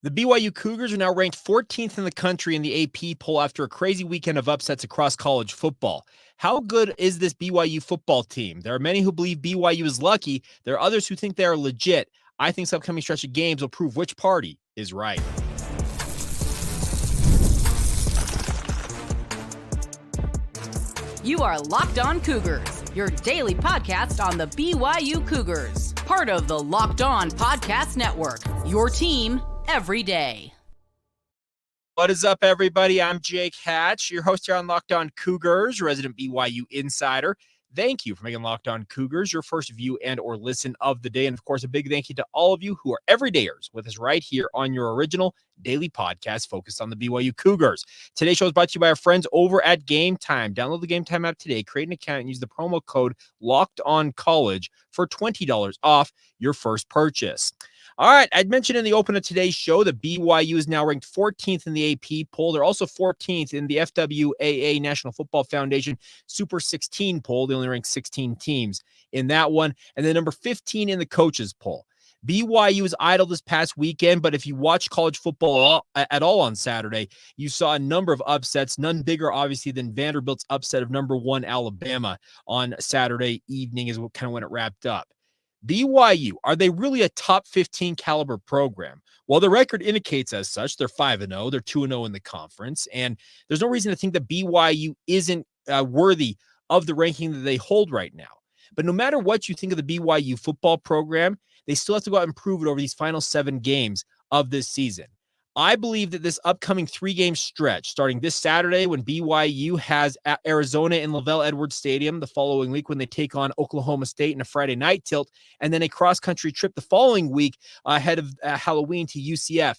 The BYU Cougars are now ranked 14th in the country in the AP poll after a crazy weekend of upsets across college football. How good is this BYU football team? There are many who believe BYU is lucky. There are others who think they are legit. I think this upcoming stretch of games will prove which party is right. You are Locked On Cougars, your daily podcast on the BYU Cougars, part of the Locked On Podcast Network, your team every day. What is up, everybody? I'm Jake Hatch, your host here on Locked On Cougars, resident BYU insider. Thank you for making Locked On Cougars your first view and or listen of the day. And of course, a big thank you to all of you who are everydayers with us right here on your original daily podcast focused on the BYU Cougars. Today's show is brought to you by our friends over at Game Time. Download the Game Time app today, create an account, and use the promo code LOCKEDONCollege for $20 off your first purchase. All right, I'd mentioned in the open of today's show that BYU is now ranked 14th in the AP poll. They're also 14th in the FWAA National Football Foundation Super 16 poll. They only rank 16 teams in that one. And then number 15 in the coaches poll. BYU was idle this past weekend, but if you watch college football at all on Saturday, you saw a number of upsets, none bigger, obviously, than Vanderbilt's upset of number 1 Alabama on Saturday evening is kind of when it wrapped up. BYU, are they really a top 15 caliber program? Well, the record indicates as such. They're 5-0. They're 2-0 in the conference. And there's no reason to think that BYU isn't worthy of the ranking that they hold right now. But no matter what you think of the BYU football program, they still have to go out and prove it over these final 7 games of this season. I believe that this upcoming 3-game stretch, starting this Saturday when BYU has Arizona in Lavelle Edwards Stadium, the following week when they take on Oklahoma State in a Friday night tilt, and then a cross-country trip the following week ahead of Halloween to UCF.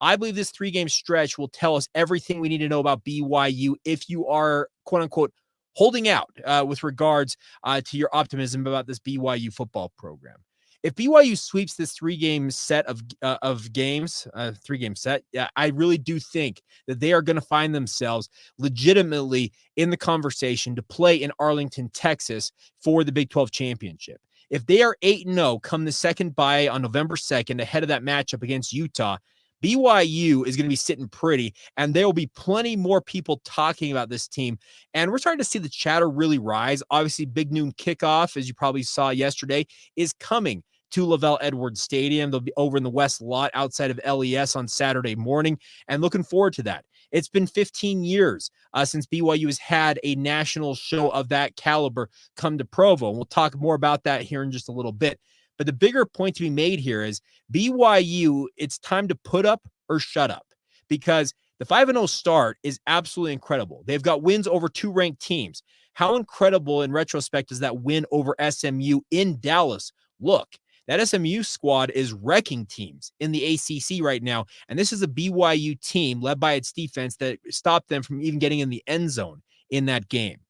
I believe this 3-game stretch will tell us everything we need to know about BYU if you are, quote-unquote, holding out with regards to your optimism about this BYU football program. If BYU sweeps this 3-game set of games, 3-game set, I really do think that they are going to find themselves legitimately in the conversation to play in Arlington, Texas for the Big 12 championship. If they are 8-0 come the second bye on November 2nd ahead of that matchup against Utah, BYU is going to be sitting pretty, and there will be plenty more people talking about this team. And we're starting to see the chatter really rise. Obviously, Big Noon Kickoff, as you probably saw yesterday, is coming to Lavelle Edwards Stadium. They'll be over in the West Lot outside of LES on Saturday morning, and looking forward to that. It's been 15 years since BYU has had a national show of that caliber come to Provo, and we'll talk more about that here in just a little bit. But the bigger point to be made here is BYU, it's time to put up or shut up, because the 5-0 start is absolutely incredible. They've got wins over 2 ranked teams. How incredible in retrospect does that win over SMU in Dallas look? That SMU squad is wrecking teams in the ACC right now, and this is a BYU team led by its defense that stopped them from even getting in the end zone in that game.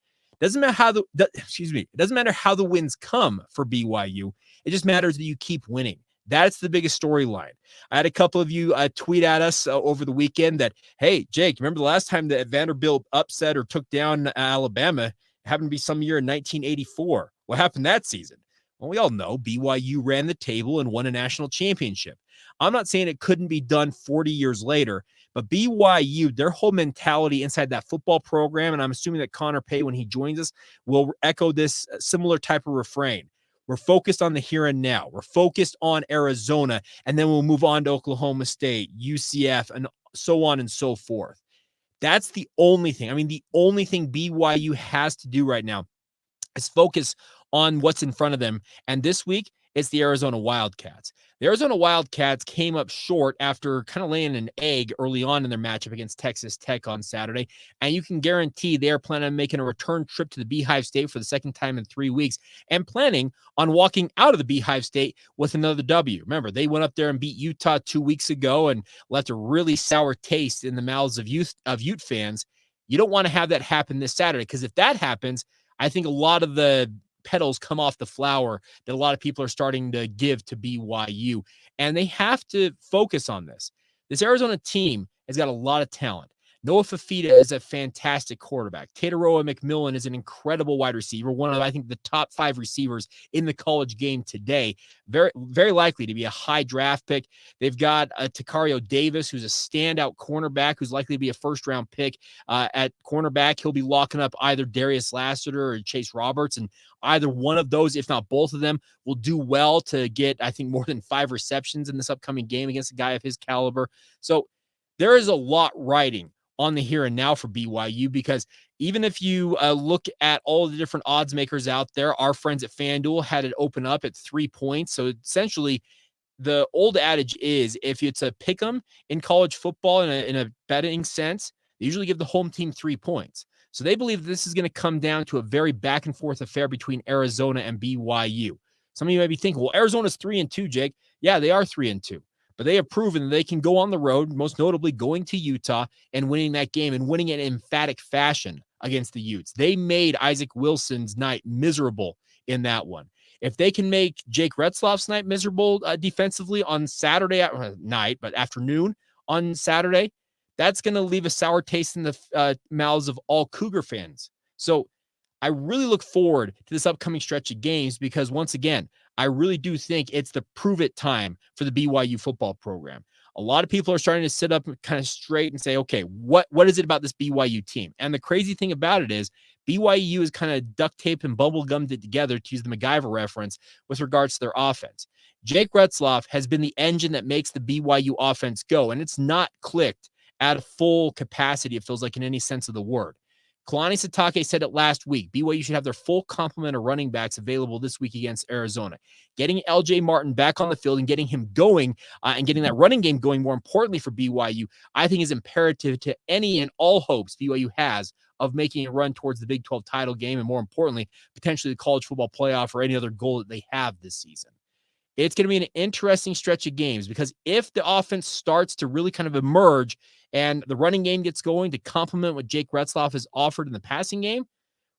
Doesn't matter how it doesn't matter how the wins come for BYU. It just matters that you keep winning. That's the biggest storyline. I had a couple of you tweet at us over the weekend that, hey, Jake, remember the last time that Vanderbilt upset or took down Alabama? It happened to be some year in 1984. What happened that season? Well, we all know BYU ran the table and won a national championship. I'm not saying it couldn't be done 40 years later, but BYU, their whole mentality inside that football program, and I'm assuming that Connor Pay, when he joins us, will echo this similar type of refrain. We're focused on the here and now. We're focused on Arizona, and then we'll move on to Oklahoma State, UCF, and so on and so forth. That's the only thing. I mean, the only thing BYU has to do right now is focus on what's in front of them. And this week, it's the Arizona Wildcats. The Arizona Wildcats came up short after kind of laying an egg early on in their matchup against Texas Tech on Saturday. And you can guarantee they are planning on making a return trip to the Beehive State for the second time in 3 weeks and planning on walking out of the Beehive State with another W. Remember, they went up there and beat Utah 2 weeks ago and left a really sour taste in the mouths of Ute fans. You don't want to have that happen this Saturday, because if that happens, I think a lot of the petals come off the flower that a lot of people are starting to give to BYU, and they have to focus on this. This Arizona team has got a lot of talent. Noah Fafita is a fantastic quarterback. Tataroa McMillan is an incredible wide receiver, one of, I think, the top 5 receivers in the college game today. Very, very likely to be a high draft pick. They've got Takario Davis, who's a standout cornerback, who's likely to be a first-round pick at cornerback. He'll be locking up either Darius Lassiter or Chase Roberts, and either one of those, if not both of them, will do well to get, I think, more than 5 receptions in this upcoming game against a guy of his caliber. So there is a lot riding on the here and now for BYU, because even if you look at all the different odds makers out there, our friends at FanDuel had it open up at 3 points. So essentially, the old adage is if it's a pick 'em in college football in a betting sense, they usually give the home team 3 points. So they believe this is going to come down to a very back and forth affair between Arizona and BYU. Some of you might be thinking, well, Arizona's 3-2, Jake. Yeah, they are 3-2. But they have proven that they can go on the road, most notably going to Utah and winning that game and winning it in emphatic fashion against the Utes. They made Isaac Wilson's night miserable in that one. If they can make Jake Retzlaff's night miserable defensively on Saturday night, but afternoon on Saturday, that's going to leave a sour taste in the mouths of all Cougar fans. So I really look forward to this upcoming stretch of games because, once again, I really do think it's the prove it time for the BYU football program. A lot of people are starting to sit up kind of straight and say, okay, what is it about this BYU team? And the crazy thing about it is BYU is kind of duct taped and bubble gummed it together, to use the MacGyver reference, with regards to their offense. Jake Retzlaff has been the engine that makes the BYU offense go, and it's not clicked at full capacity, it feels like, in any sense of the word. Kalani Sitake said it last week. BYU should have their full complement of running backs available this week against Arizona. Getting LJ Martin back on the field and getting him going and getting that running game going, more importantly for BYU, I think is imperative to any and all hopes BYU has of making a run towards the Big 12 title game and, more importantly, potentially the college football playoff or any other goal that they have this season. It's going to be an interesting stretch of games because if the offense starts to really kind of emerge and the running game gets going to complement what Jake Retzlaff has offered in the passing game,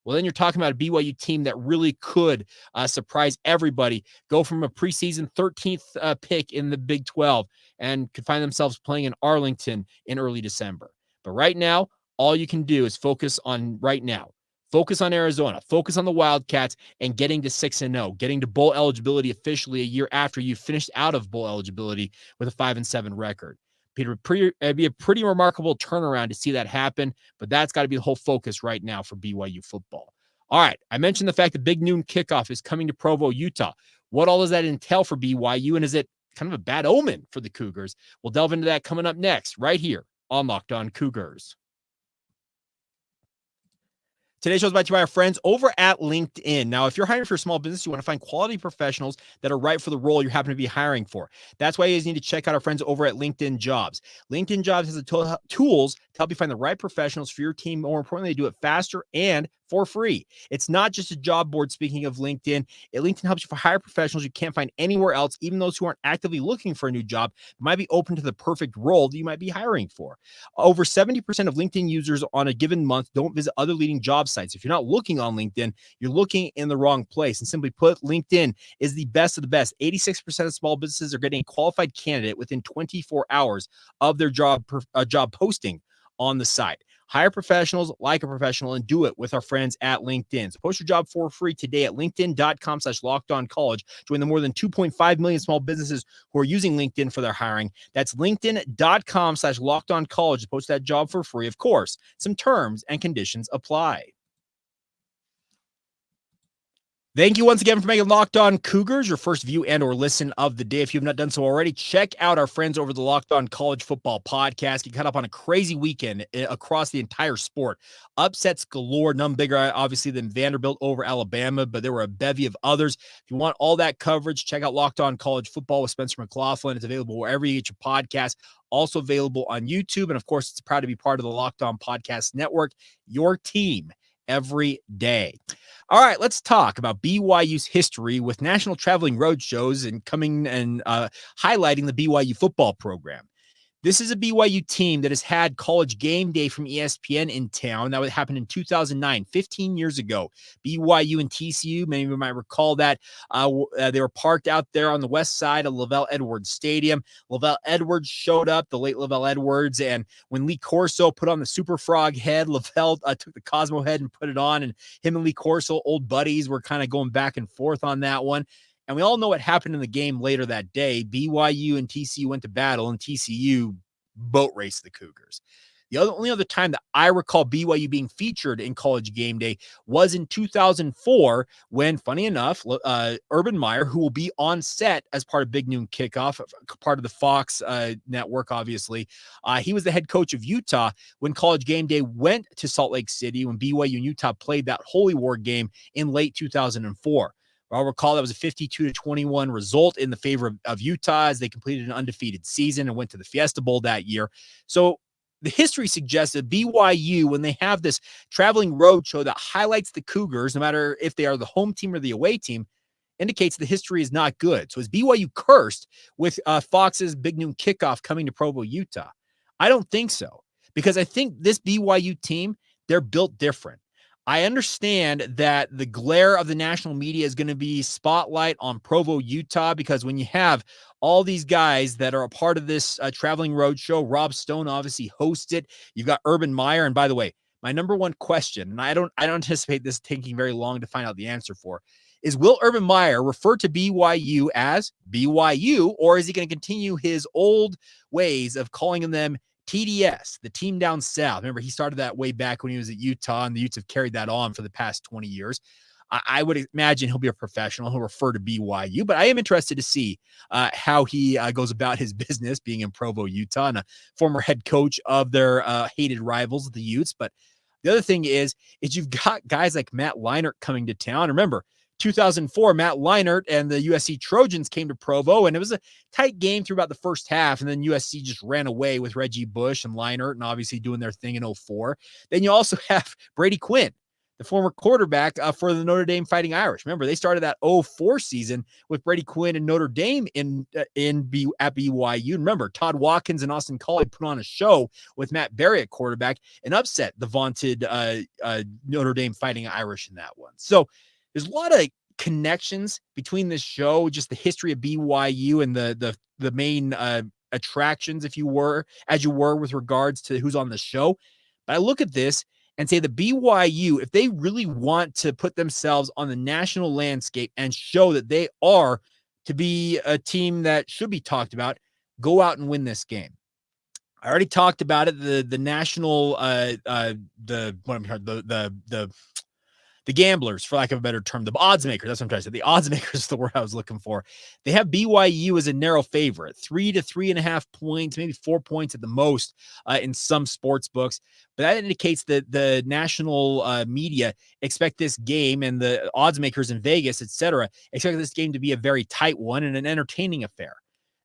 well, then you're talking about a BYU team that really could surprise everybody, go from a preseason 13th pick in the Big 12 and could find themselves playing in Arlington in early December. But right now, all you can do is focus on right now. Focus on Arizona, focus on the Wildcats, and getting to 6-0, getting to bowl eligibility officially a year after you finished out of bowl eligibility with a 5-7 record. It'd be a pretty remarkable turnaround to see that happen, but that's got to be the whole focus right now for BYU football. All right, I mentioned the fact that Big Noon Kickoff is coming to Provo, Utah. What all does that entail for BYU, and is it kind of a bad omen for the Cougars? We'll delve into that coming up next, right here on Locked On Cougars. Today's show is brought to you by our friends over at LinkedIn. Now, if you're hiring for a small business, you want to find quality professionals that are right for the role you happen to be hiring for. That's why you guys need to check out our friends over at LinkedIn Jobs. LinkedIn Jobs has the tools to help you find the right professionals for your team. More importantly, they do it faster and for free. It's not just a job board, speaking of LinkedIn. LinkedIn helps you hire professionals you can't find anywhere else, even those who aren't actively looking for a new job, might be open to the perfect role that you might be hiring for. Over 70% of LinkedIn users on a given month don't visit other leading job sites. If you're not looking on LinkedIn, you're looking in the wrong place. And simply put, LinkedIn is the best of the best. 86% of small businesses are getting a qualified candidate within 24 hours of their job posting on the site. Hire professionals like a professional and do it with our friends at LinkedIn. So post your job for free today at linkedin.com/lockedoncollege. Join the more than 2.5 million small businesses who are using LinkedIn for their hiring. That's linkedin.com/lockedoncollege to post that job for free. Of course, some terms and conditions apply. Thank you once again for making Locked On Cougars your first view and or listen of the day. If you've not done so already, check out our friends over the Locked On College Football Podcast. Get caught up on a crazy weekend across the entire sport. Upsets galore, none bigger, obviously, than Vanderbilt over Alabama, but there were a bevy of others. If you want all that coverage, check out Locked On College Football with Spencer McLaughlin. It's available wherever you get your podcast. Also available on YouTube. And, of course, it's proud to be part of the Locked On Podcast Network, your team every day. All right, let's talk about BYU's history with national traveling road shows and coming and highlighting the BYU football program. This is a BYU team that has had College Game Day from ESPN in town. That happened in 2009, 15 years ago. BYU and TCU, many of you might recall that. They were parked out there on the west side of Lavelle Edwards Stadium. Lavelle Edwards showed up, the late Lavelle Edwards, and when Lee Corso put on the Super Frog head, Lavelle took the Cosmo head and put it on, and him and Lee Corso, old buddies, were kind of going back and forth on that one. And we all know what happened in the game later that day. BYU and TCU went to battle, and TCU boat raced the Cougars. The only other time that I recall BYU being featured in College Game Day was in 2004 when, funny enough, Urban Meyer, who will be on set as part of Big Noon Kickoff, part of the Fox network, obviously, he was the head coach of Utah when College Game Day went to Salt Lake City when BYU and Utah played that Holy War game in late 2004. I'll recall that was a 52-21 result in the favor of Utah as they completed an undefeated season and went to the Fiesta Bowl that year. So the history suggests that BYU, when they have this traveling road show that highlights the Cougars, no matter if they are the home team or the away team, indicates the history is not good. So is BYU cursed with Fox's Big Noon Kickoff coming to Provo, Utah? I don't think so, because I think this BYU team, they're built different. I understand that the glare of the national media is going to be spotlight on Provo, Utah, because when you have all these guys that are a part of this traveling road show, Rob Stone obviously hosts it. You've got Urban Meyer. And by the way, my number one question, and I don't anticipate this taking very long to find out the answer for, is will Urban Meyer refer to BYU as BYU, or is he going to continue his old ways of calling them TDS, the team down south? Remember, he started that way back when he was at Utah, and the Utes have carried that on for the past 20 years. I would imagine he'll be a professional. He'll refer to BYU, but I am interested to see how he goes about his business being in Provo, Utah, and a former head coach of their hated rivals, the Utes. But the other thing is you've got guys like Matt Leinart coming to town. Remember, 2004, Matt Leinart and the USC Trojans came to Provo, and it was a tight game through about the first half, and then USC just ran away with Reggie Bush and Leinart and obviously doing their thing in 2004. Then you also have Brady Quinn, the former quarterback for the Notre Dame Fighting Irish. Remember, they started that 2004 season with Brady Quinn and Notre Dame at BYU. Remember, Todd Watkins and Austin Collie put on a show with Matt Barry at quarterback and upset the vaunted Notre Dame Fighting Irish in that one. So there's a lot of connections between this show, just the history of BYU and the main attractions, as you were with regards to who's on the show. But I look at this and say the BYU, if they really want to put themselves on the national landscape and show that they are to be a team that should be talked about, go out and win this game. I already talked about it. The national the gamblers, for lack of a better term, the odds makers. That's what I'm trying to say. The odds makers is the word I was looking for. They have BYU as a narrow favorite, 3 to 3.5 points, maybe 4 points at the most in some sports books. But that indicates that the national media expect this game, and the odds makers in Vegas, etc., expect this game to be a very tight one and an entertaining affair.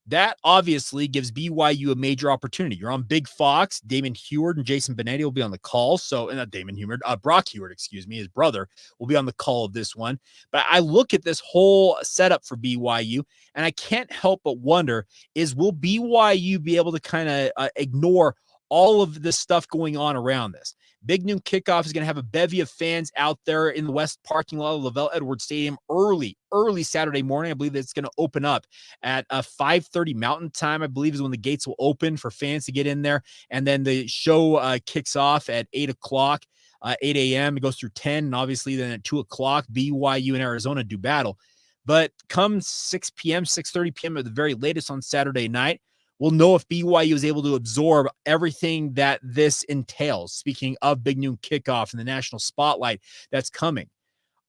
That obviously gives BYU a major opportunity. You're on Big Fox. Damon Heward and Jason Benetti will be on the call. So, not Damon Heward, Brock Heward, his brother, will be on the call of this one. But I look at this whole setup for BYU, and I can't help but wonder, will BYU be able to kind of ignore all of the stuff going on around this? Big Noon Kickoff is going to have a bevy of fans out there in the west parking lot of Lavelle Edwards Stadium early Saturday morning. I believe that it's going to open up at 5:30 Mountain Time, I believe, is when the gates will open for fans to get in there. And then the show kicks off at 8 o'clock, 8 a.m. It goes through 10. And obviously then at 2 o'clock, BYU and Arizona do battle. But come 6 p.m., 6:30 p.m. at the very latest on Saturday night, we'll know if BYU is able to absorb everything that this entails. Speaking of Big Noon Kickoff and the national spotlight that's coming,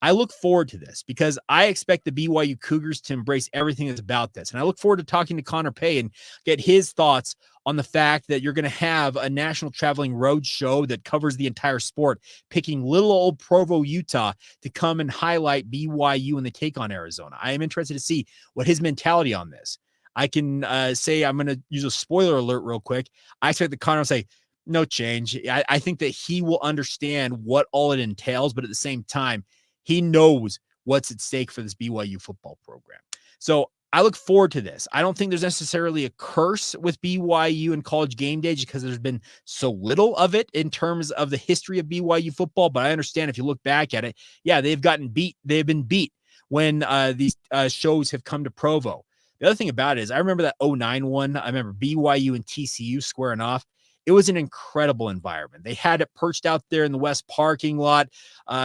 I look forward to this because I expect the BYU Cougars to embrace everything that's about this. And I look forward to talking to Connor Pay and get his thoughts on the fact that you're going to have a national traveling road show that covers the entire sport, picking little old Provo, Utah to come and highlight BYU when they take on Arizona. I am interested to see what his mentality on this. I can say, I'm going to use a spoiler alert real quick. I expect that Connor will say, no change. I think that he will understand what all it entails, but at the same time, he knows what's at stake for this BYU football program. So I look forward to this. I don't think there's necessarily a curse with BYU and College Game Day because there's been so little of it in terms of the history of BYU football. But I understand if you look back at it, yeah, they've gotten beat. They've been beat when these shows have come to Provo. The other thing about it is I remember that 09 one. I remember BYU and TCU squaring off. It was an incredible environment. They had it perched out there in the West parking lot.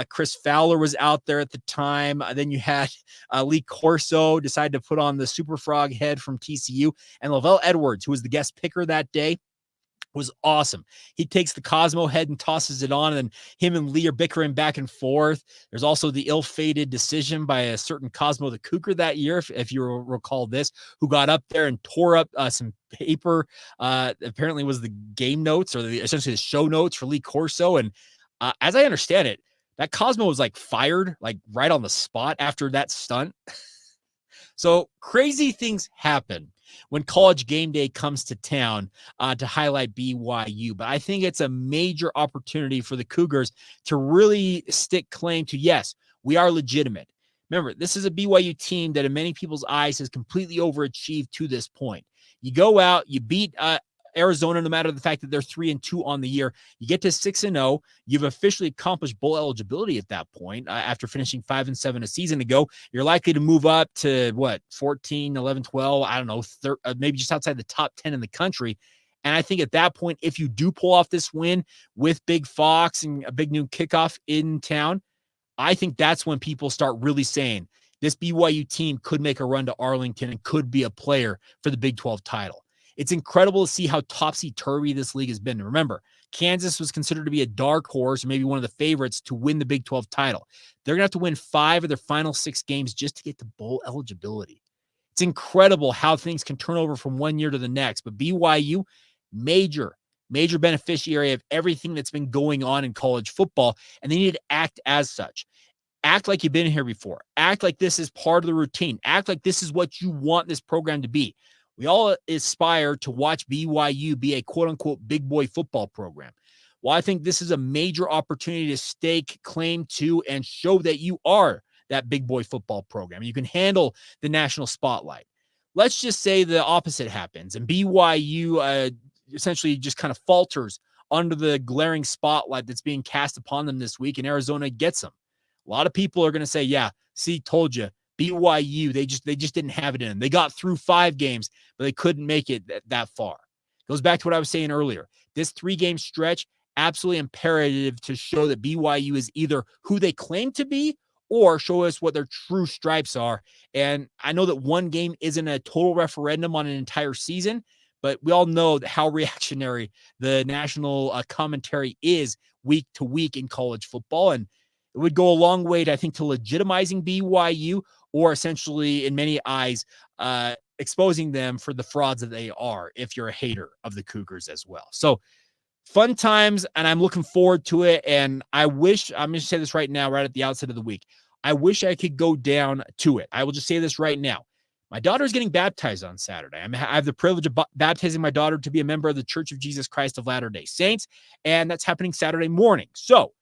Chris Fowler was out there at the time. Then you had Lee Corso decided to put on the Super Frog head from TCU. And Lavelle Edwards, who was the guest picker that day, was awesome. He takes the Cosmo head and tosses it on, and then him and Lee are bickering back and forth. There's also the ill-fated decision by a certain Cosmo the Cougar that year, if you recall this, who got up there and tore up some paper. Apparently was the game notes or essentially the show notes for Lee Corso. And as I understand it, that Cosmo was like fired like right on the spot after that stunt. So crazy things happen when College Game Day comes to town to highlight BYU. But I think it's a major opportunity for the Cougars to really stick claim to, yes, we are legitimate. Remember, this is a BYU team that in many people's eyes has completely overachieved to this point. You go out, you beat Arizona, no matter the fact that they're 3-2 on the year. You get to 6-0. You've officially accomplished bowl eligibility at that point. After finishing 5-7 a season ago, you're likely to move up to 14, 11, 12. I don't know, maybe just outside the top 10 in the country. And I think at that point, if you do pull off this win with Big Fox and a Big Noon Kickoff in town, I think that's when people start really saying this BYU team could make a run to Arlington and could be a player for the Big 12 title. It's incredible to see how topsy-turvy this league has been. Remember, Kansas was considered to be a dark horse, or maybe one of the favorites to win the Big 12 title. They're going to have to win 5 of their final 6 games just to get to bowl eligibility. It's incredible how things can turn over from one year to the next. But BYU, major beneficiary of everything that's been going on in college football, and they need to act as such. Act like you've been here before. Act like this is part of the routine. Act like this is what you want this program to be. We all aspire to watch BYU be a quote-unquote big boy football program. Well, I think this is a major opportunity to stake claim to and show that you are that big boy football program. You can handle the national spotlight. Let's just say the opposite happens and BYU essentially just kind of falters under the glaring spotlight that's being cast upon them this week, and Arizona gets them. A lot of people are going to say, yeah, see, told you. BYU, they just didn't have it in them. They got through 5 games, but they couldn't make it that far. Goes back to what I was saying earlier. This 3-game stretch, absolutely imperative to show that BYU is either who they claim to be or show us what their true stripes are. And I know that one game isn't a total referendum on an entire season, but we all know how reactionary the national commentary is week to week in college football. And it would go a long way, I think, to legitimizing BYU or essentially, in many eyes, exposing them for the frauds that they are if you're a hater of the Cougars as well. So fun times, and I'm looking forward to it. And I'm going to say this right now, right at the outset of the week. I wish I could go down to it. I will just say this right now. My daughter is getting baptized on Saturday. I have the privilege of baptizing my daughter to be a member of the Church of Jesus Christ of Latter-day Saints, and that's happening Saturday morning. So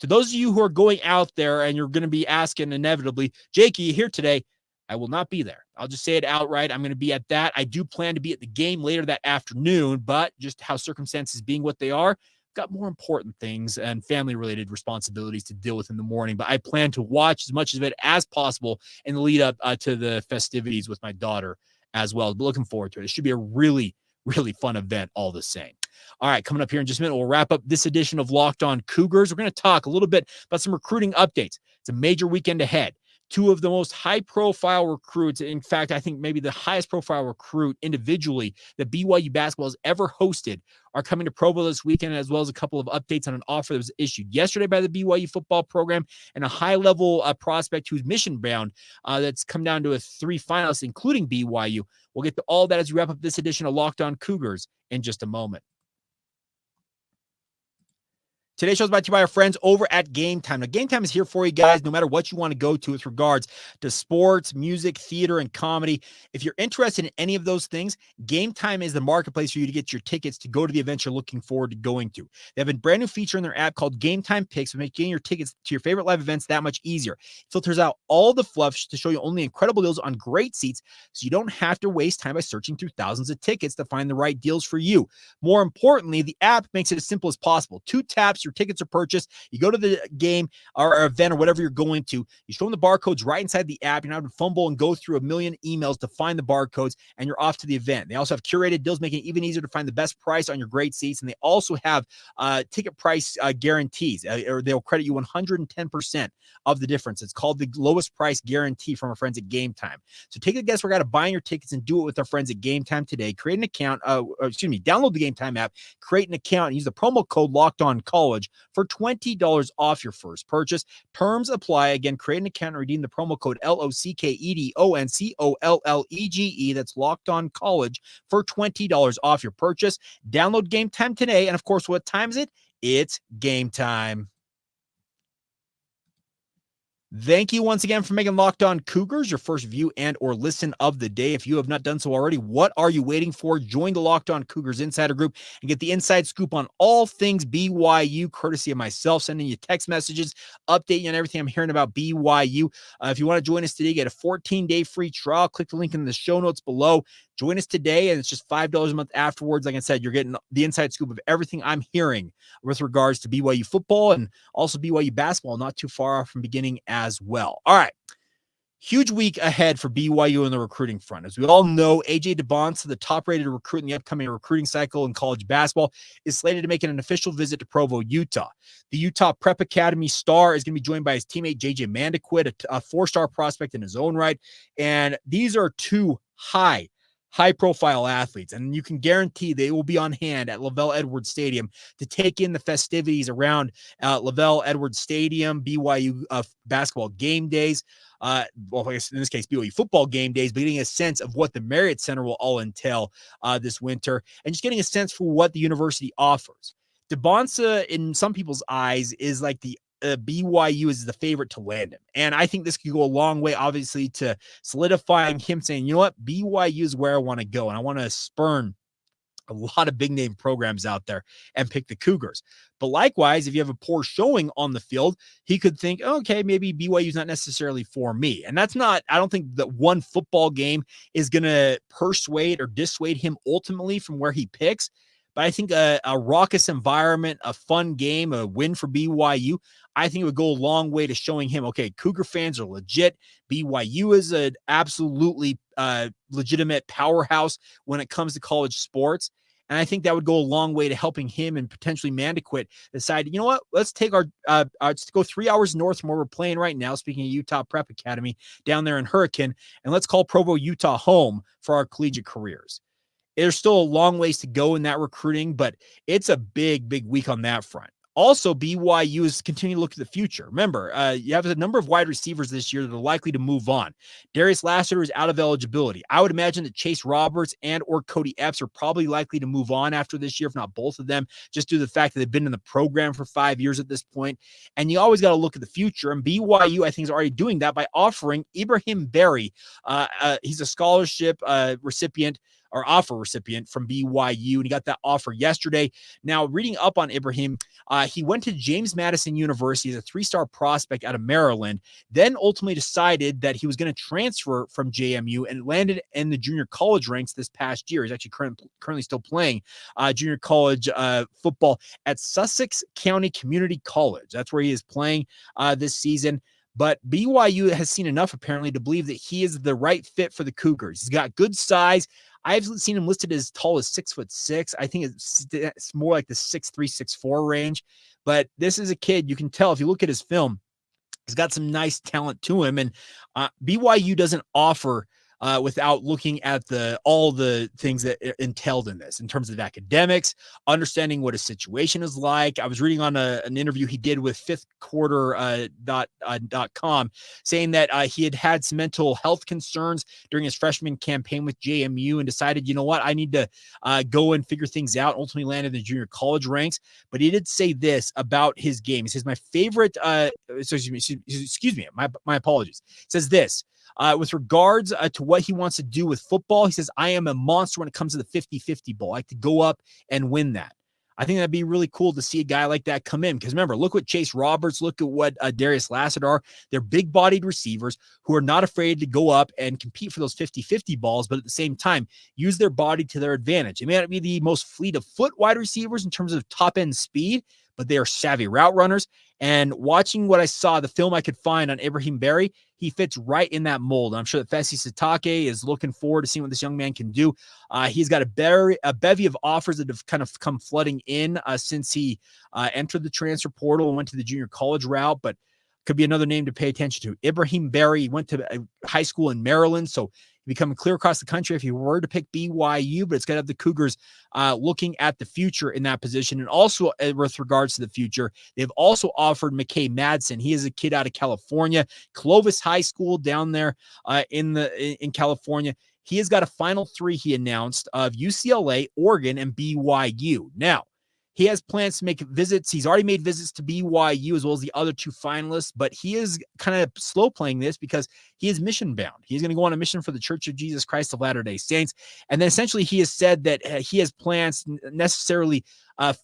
to those of you who are going out there and you're going to be asking inevitably, Jake, are you here today? I will not be there. I'll just say it outright. I'm going to be at that. I do plan to be at the game later that afternoon, but just how circumstances being what they are, got more important things and family-related responsibilities to deal with in the morning. But I plan to watch as much of it as possible in the lead up to the festivities with my daughter as well. But looking forward to it. It should be a really, really fun event all the same. All right, coming up here in just a minute, we'll wrap up this edition of Locked On Cougars. We're going to talk a little bit about some recruiting updates. It's a major weekend ahead. 2 of the most high-profile recruits, in fact, I think maybe the highest-profile recruit individually that BYU basketball has ever hosted, are coming to Provo this weekend, as well as a couple of updates on an offer that was issued yesterday by the BYU football program and a high-level prospect who's mission-bound that's come down to 3 finalists, including BYU. We'll get to all that as we wrap up this edition of Locked On Cougars in just a moment. Today's show is brought to you by our friends over at Game Time. Now, Game Time is here for you guys, no matter what you want to go to with regards to sports, music, theater, and comedy. If you're interested in any of those things, Game Time is the marketplace for you to get your tickets to go to the events you're looking forward to going to. They have a brand new feature in their app called Game Time Picks, which makes getting your tickets to your favorite live events that much easier. It filters out all the fluff to show you only incredible deals on great seats, so you don't have to waste time by searching through thousands of tickets to find the right deals for you. More importantly, the app makes it as simple as possible. 2 taps, your tickets are purchased. You go to the game or event or whatever you're going to. You show them the barcodes right inside the app. You're not going to fumble and go through a million emails to find the barcodes, and you're off to the event. They also have curated deals, making it even easier to find the best price on your great seats. And they also have ticket price guarantees, or they'll credit you 110% of the difference. It's called the lowest price guarantee from our friends at Game Time. So take the guesswork out of buying your tickets and do it with our friends at Game Time today. Create an account, download the Game Time app, create an account, and use the promo code LOCKEDONCollege for $20 off your first purchase. Terms apply. Again, create an account and redeem the promo code LOCKEDONCOLLEGE. That's Locked On College for $20 off your purchase. Download Game Time today. And of course, what time is it? It's game time. Thank you once again for making Locked On Cougars your first view and or listen of the day. If you have not done so already, what are you waiting for? Join the Locked On Cougars Insider Group and get the inside scoop on all things BYU, courtesy of myself, sending you text messages, updating you on everything I'm hearing about BYU. If you want to join us today, get a 14-day free trial. Click the link in the show notes below. Join us today, and it's just $5 a month afterwards. Like I said, you're getting the inside scoop of everything I'm hearing with regards to BYU football and also BYU basketball, not too far off from beginning as well. All right. Huge week ahead for BYU in the recruiting front. As we all know, Dybantsa, the top-rated recruit in the upcoming recruiting cycle in college basketball, is slated to make an official visit to Provo, Utah. The Utah Prep Academy star is going to be joined by his teammate, Mandiquit, a 4-star prospect in his own right. And these are two high-profile athletes, and you can guarantee they will be on hand at LaVell Edwards Stadium to take in the festivities around LaVell Edwards Stadium, BYU basketball game days, I guess in this case, BYU football game days, but getting a sense of what the Marriott Center will all entail this winter, and just getting a sense for what the university offers. Dybantsa, in some people's eyes, is like the BYU is the favorite to land him. And I think this could go a long way, obviously, to solidifying him saying, you know what, BYU is where I want to go. And I want to spurn a lot of big name programs out there and pick the Cougars. But likewise, if you have a poor showing on the field, he could think, okay, maybe BYU is not necessarily for me. And that's not, I don't think that one football game is going to persuade or dissuade him ultimately from where he picks. But I think a raucous environment, a fun game, a win for BYU, I think it would go a long way to showing him, okay, Cougar fans are legit. BYU is an absolutely legitimate powerhouse when it comes to college sports. And I think that would go a long way to helping him and potentially Mandiquit decide, you know what, let's take let's go 3 hours north from where we're playing right now, speaking of Utah Prep Academy, down there in Hurricane, and let's call Provo, Utah home for our collegiate careers. There's still a long ways to go in that recruiting, but it's a big week on that front. Also, BYU is continuing to look to the future. Remember, you have a number of wide receivers this year that are likely to move on. Darius Lassiter is out of eligibility. I would imagine that Chase Roberts and or Cody Epps are probably likely to move on after this year, if not both of them, just due to the fact that they've been in the program for 5 years at this point. And you always got to look at the future. And BYU, I think, is already doing that by offering Ibrahim Barry. He's a scholarship recipient or offer recipient from BYU, and he got that offer yesterday. Now, reading up on Ibrahim, he went to James Madison University as a 3-star prospect out of Maryland, then ultimately decided that he was going to transfer from JMU and landed in the junior college ranks this past year. He's actually currently still playing junior college football at Sussex County Community College. That's where he is playing this season. But BYU has seen enough, apparently, to believe that he is the right fit for the Cougars. He's got good size. I've seen him listed as tall as 6'6". I think it's more like the 6'3", 6'4" range. But this is a kid, you can tell if you look at his film, he's got some nice talent to him. And BYU doesn't offer without looking at all the things that entailed in this in terms of academics, understanding what his situation is like. I was reading on an interview he did with fifthquarter.com saying that he had some mental health concerns during his freshman campaign with JMU and decided, you know what, I need to go and figure things out. Ultimately landed in the junior college ranks. But he did say this about his game. He says, my favorite, excuse me, my apologies. He says this, with regards to what he wants to do with football, he says, I am a monster when it comes to the 50-50 bowl. I like to go up and win that. I think that'd be really cool to see a guy like that come in. Because remember, look what Chase Roberts, look at what Darius Lassiter are. They're big-bodied receivers who are not afraid to go up and compete for those 50-50 balls, but at the same time, use their body to their advantage. They may not be the most fleet of foot wide receivers in terms of top-end speed, but they are savvy route runners. And watching what I saw, the film I could find on Ibrahim Barry, he fits right in that mold. I'm sure that Kalani Sitake is looking forward to seeing what this young man can do. He's got a bevy of offers that have kind of come flooding in since he entered the transfer portal and went to the junior college route, but could be another name to pay attention to. Ibrahim Barry went to high school in Maryland, so becoming clear across the country if you were to pick BYU, but it's got to have the Cougars looking at the future in that position. And also with regards to the future, they've also offered McKay Madsen. He is a kid out of California, Clovis High School down there in California. He has got a final three, he announced, of UCLA, Oregon, and BYU. Now, he has plans to make visits. He's already made visits to BYU as well as the other two finalists, but he is kind of slow playing this because he is mission bound. He's going to go on a mission for the Church of Jesus Christ of Latter-day Saints. And then essentially he has said that he has plans to necessarily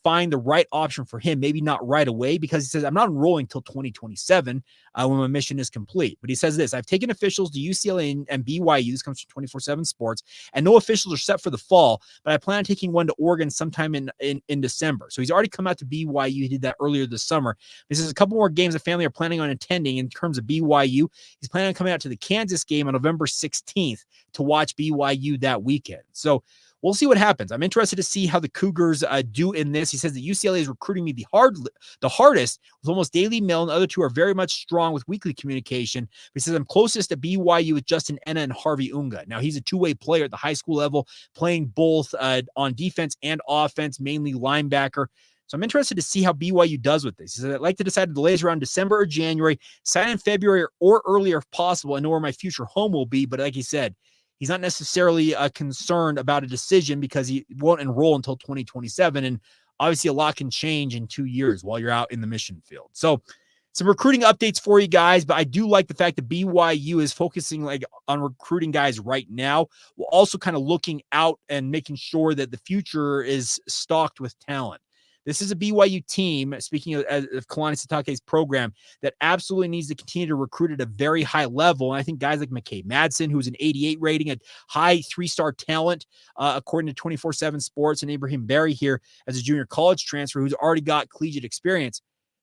find the right option for him, maybe not right away, because he says, I'm not enrolling until 2027 when my mission is complete. But he says this, I've taken officials to UCLA and BYU. This comes from 24/7 Sports, and no officials are set for the fall, but I plan on taking one to Oregon sometime in December. So he's already come out to BYU. He did that earlier this summer. He says a couple more games the family are planning on attending in terms of BYU. He's planning on coming out to the Kansas game on November 16th to watch BYU that weekend. So we'll see what happens. I'm interested to see how the Cougars do in this. He says that UCLA is recruiting me the hardest with almost daily mail, and the other two are very much strong with weekly communication. But he says I'm closest to BYU with Justin Enna and Harvey Unga. Now, he's a two-way player at the high school level, playing both on defense and offense, mainly linebacker. So I'm interested to see how BYU does with this. He said, I'd like to decide the delays around December or January, sign in February or earlier if possible. I know where my future home will be, but like he said, he's not necessarily concerned about a decision because he won't enroll until 2027. And obviously a lot can change in 2 years while you're out in the mission field. So some recruiting updates for you guys, but I do like the fact that BYU is focusing on recruiting guys right now, while also kind of looking out and making sure that the future is stocked with talent. This is a BYU team, speaking of Kalani Sitake's program, that absolutely needs to continue to recruit at a very high level. And I think guys like McKay Madsen, who's an 88 rating, a high 3-star talent, according to 24/7 Sports, and Ibrahim Barry here as a junior college transfer who's already got collegiate experience.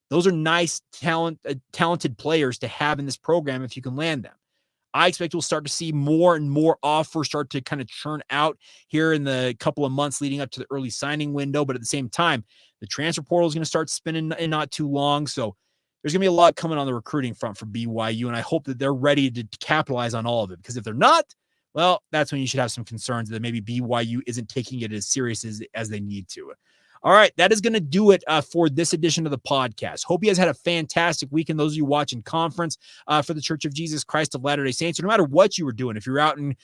Those are nice, talented players to have in this program if you can land them. I expect we'll start to see more and more offers start to kind of churn out here in the couple of months leading up to the early signing window. But at the same time, the transfer portal is going to start spinning in not too long. So there's going to be a lot coming on the recruiting front for BYU. And I hope that they're ready to capitalize on all of it, because if they're not, well, that's when you should have some concerns that maybe BYU isn't taking it as serious as they need to. All right, that is going to do it for this edition of the podcast. Hope you guys had a fantastic weekend. Those of you watching conference for the Church of Jesus Christ of Latter-day Saints, no matter what you were doing, if you're out in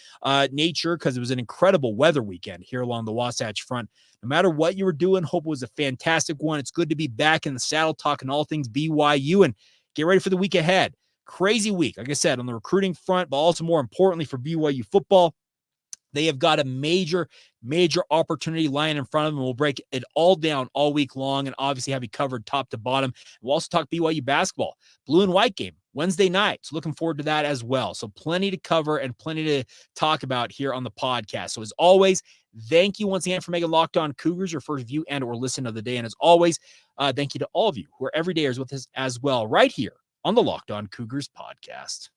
nature, because it was an incredible weather weekend here along the Wasatch Front, no matter what you were doing, hope it was a fantastic one. It's good to be back in the saddle talking all things BYU, and get ready for the week ahead. Crazy week, like I said, on the recruiting front, but also more importantly for BYU football. They have got a major opportunity lying in front of them. We'll break it all down all week long and obviously have you covered top to bottom. We'll also talk BYU basketball, blue and white game Wednesday night. So looking forward to that as well. So plenty to cover and plenty to talk about here on the podcast. So as always, thank you once again for making Locked On Cougars your first view and or listen of the day. And as always, thank you to all of you who are everydayers with us as well right here on the Locked On Cougars podcast.